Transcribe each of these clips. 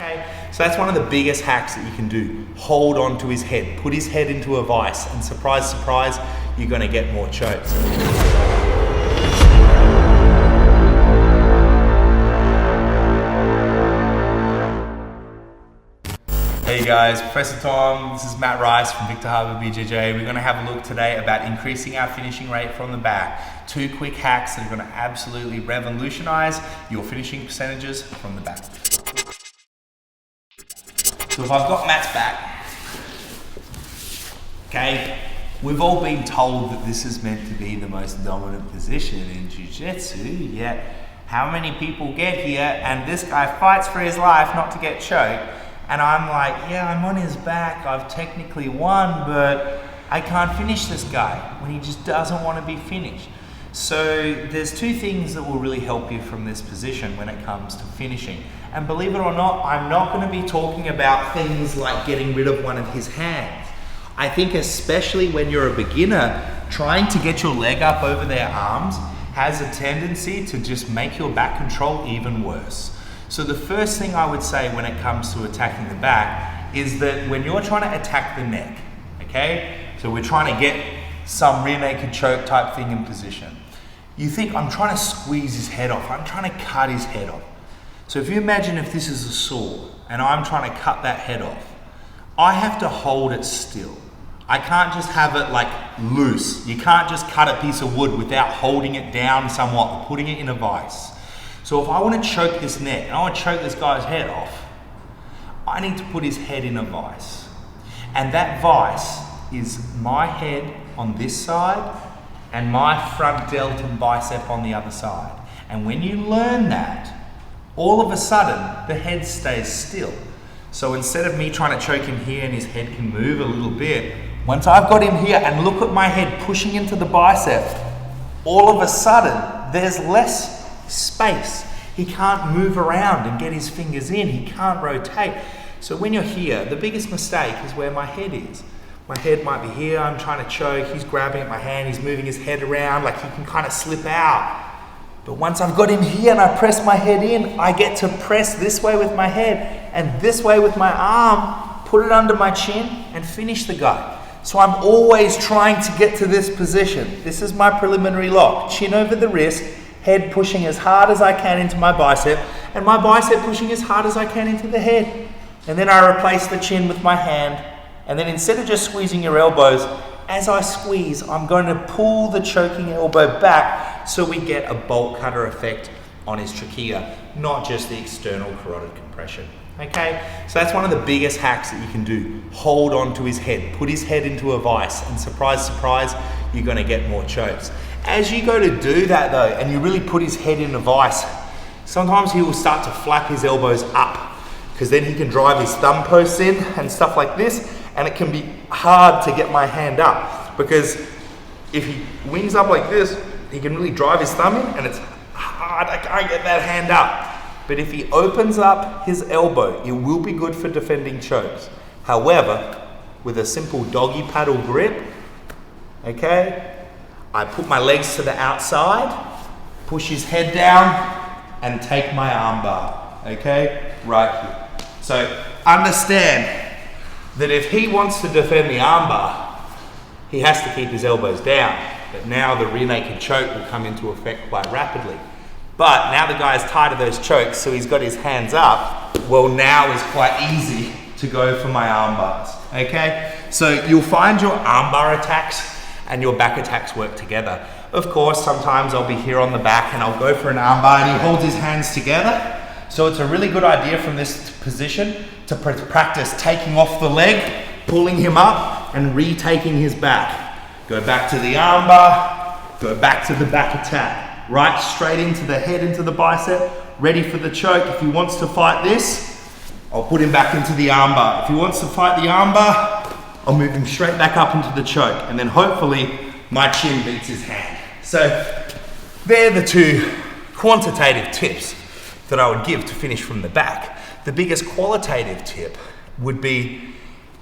Okay, so that's one of the biggest hacks that you can do. Hold on to his head, put his head into a vice, and surprise, surprise, you're gonna get more chokes. Hey guys, Professor Tom, this is Matt Rice from Victor Harbour BJJ. We're going to have a look today about increasing our finishing rate from the back. 2 quick hacks that are going to absolutely revolutionize your finishing percentages from the back. So if I've got Matt's back, okay, we've all been told that this is meant to be the most dominant position in Jiu-Jitsu, yet how many people get here and this guy fights for his life not to get choked? And I'm like, yeah, I'm on his back, I've technically won, but I can't finish this guy when he just doesn't want to be finished. So there's 2 things that will really help you from this position when it comes to finishing. And believe it or not, I'm not going to be talking about things like getting rid of one of his hands. I think especially when you're a beginner, trying to get your leg up over their arms has a tendency to just make your back control even worse. So the first thing I would say when it comes to attacking the back is that when you're trying to attack the neck, okay? So we're trying to get some rear naked choke type thing in position. You think, I'm trying to squeeze his head off, I'm trying to cut his head off. So if you imagine if this is a saw and I'm trying to cut that head off, I have to hold it still. I can't just have it like loose. You can't just cut a piece of wood without holding it down somewhat or putting it in a vise. So if I want to choke this neck, and I want to choke this guy's head off, I need to put his head in a vise. And that vise is my head on this side and my front delt and bicep on the other side. And when you learn that, all of a sudden, the head stays still. So instead of me trying to choke him here and his head can move a little bit, once I've got him here and look at my head pushing into the bicep, all of a sudden, there's less space. He can't move around and get his fingers in. He can't rotate. So when you're here, the biggest mistake is where my head is. My head might be here, I'm trying to choke, he's grabbing at my hand, he's moving his head around like he can kind of slip out. But once I've got him here and I press my head in, I get to press this way with my head and this way with my arm, put it under my chin and finish the guy. So I'm always trying to get to this position. This is my preliminary lock. Chin over the wrist, head pushing as hard as I can into my bicep, and my bicep pushing as hard as I can into the head. And then I replace the chin with my hand, and then instead of just squeezing your elbows, as I squeeze, I'm going to pull the choking elbow back so we get a bolt cutter effect on his trachea, not just the external carotid compression. Okay, so that's one of the biggest hacks that you can do. Hold on to his head, put his head into a vice, and surprise, surprise, you're going to get more chokes. As you go to do that though, and you really put his head in a vice, sometimes he will start to flap his elbows up, because then he can drive his thumb posts in and stuff like this, and it can be hard to get my hand up, because if he wings up like this, he can really drive his thumb in, and it's hard, I can't get that hand up. But if he opens up his elbow, it will be good for defending chokes. However, with a simple doggy paddle grip, okay, I put my legs to the outside, push his head down, and take my arm bar, okay, right here. So understand that if he wants to defend the arm bar, he has to keep his elbows down. But now the rear naked choke will come into effect quite rapidly. But now the guy is tired of those chokes, so he's got his hands up. Well, now is quite easy to go for my arm bars, okay? So you'll find your arm bar attacks and your back attacks work together. Of course, sometimes I'll be here on the back and I'll go for an arm bar and he holds his hands together. So it's a really good idea from this position to practice taking off the leg, pulling him up and retaking his back. Go back to the arm bar, go back to the back attack. Right straight into the head, into the bicep, ready for the choke. If he wants to fight this, I'll put him back into the arm bar. If he wants to fight the arm bar, I'll move him straight back up into the choke, and then hopefully my chin beats his hand. So they're the 2 quantitative tips that I would give to finish from the back. The biggest qualitative tip would be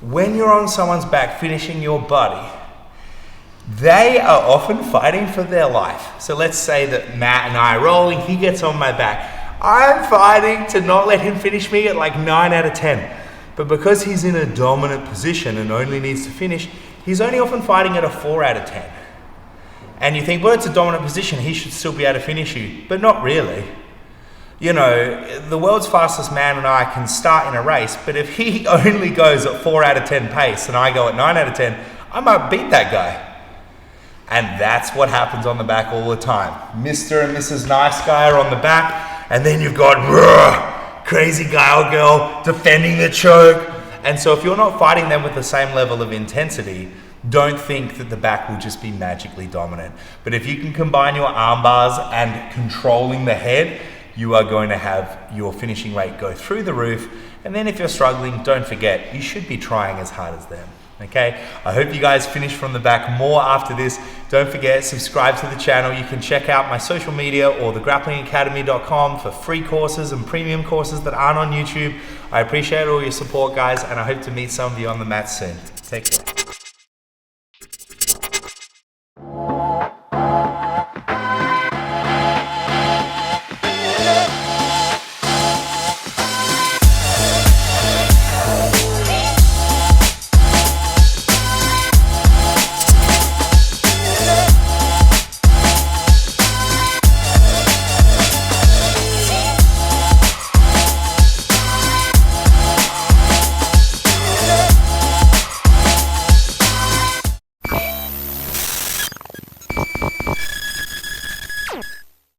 when you're on someone's back finishing your body, they are often fighting for their life. So let's say that Matt and I are rolling, he gets on my back. I'm fighting to not let him finish me at like 9 out of 10. But because he's in a dominant position and only needs to finish, he's only often fighting at a 4 out of 10. And you think, well, it's a dominant position, he should still be able to finish you. But not really. You know, the world's fastest man and I can start in a race, but if he only goes at 4 out of 10 pace and I go at 9 out of 10, I might beat that guy. And that's what happens on the back all the time. Mr. and Mrs. Nice Guy are on the back, and then you've got crazy guy or girl defending the choke. And so if you're not fighting them with the same level of intensity, don't think that the back will just be magically dominant. But if you can combine your arm bars and controlling the head, you are going to have your finishing rate go through the roof. And then if you're struggling, don't forget, you should be trying as hard as them. Okay, I hope you guys finish from the back more after this. Don't forget, subscribe to the channel. You can check out my social media or thegrapplingacademy.com for free courses and premium courses that aren't on YouTube. I appreciate all your support, guys, and I hope to meet some of you on the mat soon. Take care.